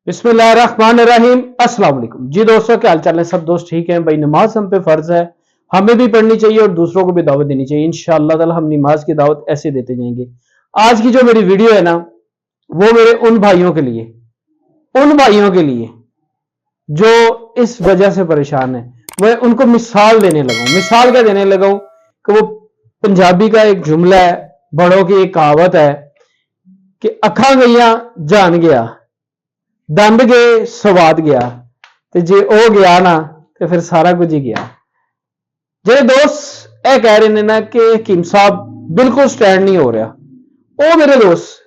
बिस्मिल्लाहिर्रहमानिर्रहीम। अस्सलाम वालेकुम जी दोस्तों, क्या हाल चाल है? सब दोस्त ठीक हैं भाई। नमाज हम पे फर्ज है, हमें भी पढ़नी चाहिए और दूसरों को भी दावत देनी चाहिए। इंशाअल्लाह ताला हम नमाज की दावत ऐसे देते जाएंगे। आज की जो मेरी वीडियो है ना, वो मेरे उन भाइयों के लिए जो इस वजह से परेशान है। मैं उनको मिसाल देने लगा हूं। मिसाल क्या देने लगा हूं कि वो पंजाबी का एक जुमला है, बड़ों की एक कहावत है कि अखा गईयां जान गया, दंद गए स्वाद गया, ते जे ओ गया ना तो फिर सारा कुछ ही गया। जे दोस्त यह कह रहे हैं ना कि हकीम साहब बिल्कुल स्टैंड नहीं हो रहा, ओ मेरे दोस्त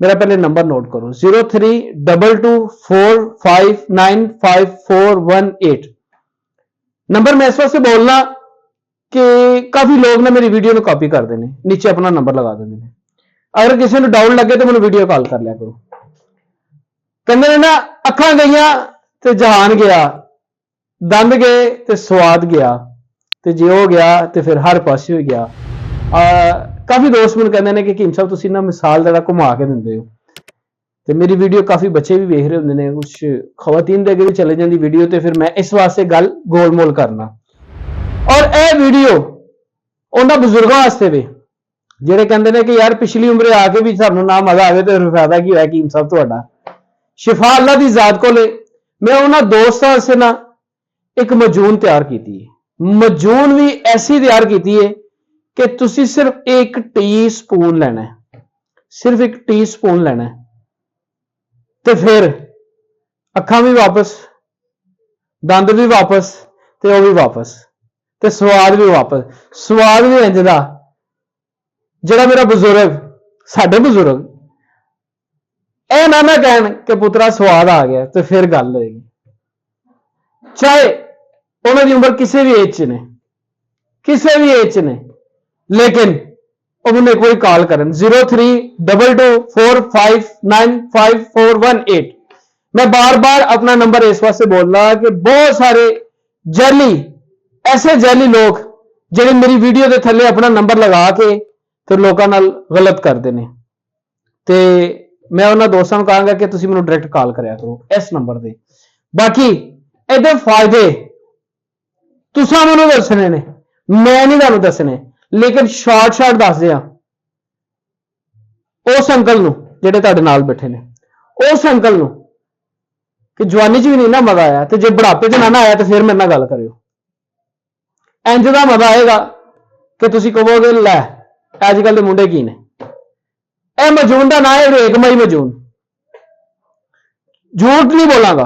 मेरा पहले नंबर नोट करो 032245955418। नंबर मैं इस वक्त बोलना कि काफी लोग ना मेरी वीडियो में कॉपी कर देने, नीचे अपना नंबर लगा देने। अगर किसी को डाउट लगे तो मैंने वीडियो कॉल कर लिया करो। कहते ने ना अखा गईयां ते जहान गया, दंद गए ते स्वाद गया, ते जे हो गया ते फिर हर पासे हो गया। काफी दोस्त मैंने कहते हैं कि हकीम साहब तुसीं ना मिसाल जरा घुमा के दिंदे हो, ते मेरी वीडियो काफी बच्चे भी वेख रहे होंदे ने, कुछ खवातीन दे अगे भी चले जाती वीडियो, ते फिर मैं इस वास्ते गल गोलमोल करना। और यह वीडियो उन्हां बुजुर्गों वास्ते वे जिहड़े कहंदे ने कि यार पिछली उम्रे आके भी सानू ना मजा आवे तो फायदा की होया हकीम साहब तुहाडा। शिफा अल्लाह की जात को ले। मैं उन्होंने दोस्तों से ना एक मजून तैयार की है। मजून भी ऐसी तैयार की है कि तुसी सिर्फ एक टी स्पून लेना है, सिर्फ एक टी स्पून लेना है, तो फिर अखा भी वापस, दंद भी वापस, ते वो भी वापस, ते स्वाद भी वापस। स्वाद भी इंजदा जिहड़ा मेरा बुजुर्ग, साडे बुजुर्ग ए ना कहन कि पुत्रा स्वाद आ गया, तो फिर गल होगी। चाहे उन्होंने उम्र किसी भी एज ने, किसी भी एज ने, लेकिन उन्होंने कोई कॉल करन 032245955418। मैं बार बार अपना नंबर इस वास्ते बोल रहा कि बहुत सारे जैली, ऐसे जैली लोग जिन्हें मेरी वीडियो के थले अपना नंबर लगा के फिर लोगों नाल गलत करते हैं। ते मैं उन्होंने दोस्तों को कहांगा कि तुसीं मैनूं डायरैक्ट कॉल करिया करो इस नंबर से। बाकी इहदे फायदे तुसां मैनूं दसने ने, मैं नहीं तुहानूं दसने, लेकिन शॉर्ट दस दियां उस अंकल नूं जिहड़े तुहाडे नाल बैठे ने, उस अंकल नूं कि जवानी च भी नहीं ना मजा आया, तो जे बुढ़ापे च ना आया तो फिर मेरे नाल गल करियो। इंज दा मजा आएगा कि तुसीं कहोगे लै अजकल दे मुंडे की ने। यह मजून का नाम है रेगमई मजून। झूठ नहीं बोलांगा,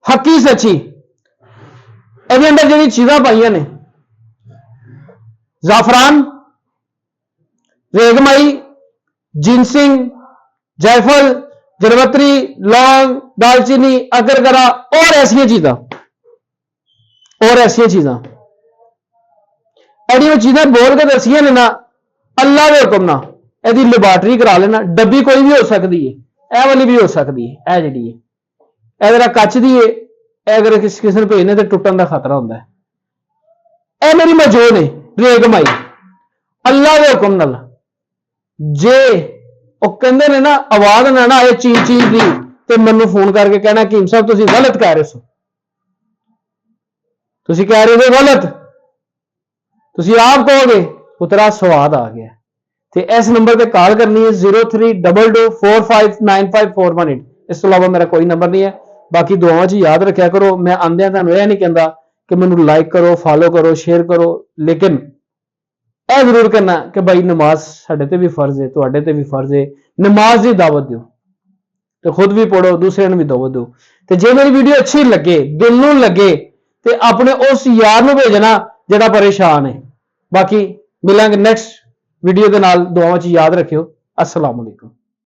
हकी सची। ਇਹਦੇ अंदर जी चीज़ां पाइया ने, जाफरान, रेगमई, जिनसिंग, जायफल, जरवत्री, लौंग, दालचीनी, अदरकरा और ऐसिया चीज़ां, एडियो चीज़ां बोल के दसिया ने ना, अल्लाह के हुक्म ना यदि लेबार्टरी करा लेना। डब्बी कोई भी हो सकती है, यह वाली भी हो सकती है, यह जी है कच दी है, अगर किसी ने भेजने तो टुटन का खतरा होता है। यह मेरी मजून है रेगमई, अल्लाह के हुक्म नाल। जे वो कहते ने ना आवाज ना आए चीज चीज की, तो मैनू फोन करके कहना हकीम साहब तुसीं गलत कह रहे हो, तुसीं कह रहे हो गलत, तुसीं आप कहोगे पुत्रा स्वाद आ गया। तो इस नंबर पर कॉल करनी है 032245955418। इस तो अलावा मेरा कोई नंबर नहीं है। बाकी दुआवां च याद रखा करो। मैं आंदियां तुहानूं यह नहीं कहता कि मैनूं लाइक करो, फॉलो करो, शेयर करो, लेकिन यह जरूर करना कि भाई नमाज साडे ते भी फर्ज है, तुहाडे ते भी फर्ज है। नमाज की दावत दो तो खुद भी पढ़ो, दूसरे भी दावत दो। तो जे मेरी वीडियो अच्छी लगे, दिल नूं लगे, तो अपने उस यार नूं भेजना जिहड़ा परेशान है। बाकी मिलांगे नेक्स्ट वीडियो के नाल। दुआवां च याद रखियो। अस्सलाम वालेकुम।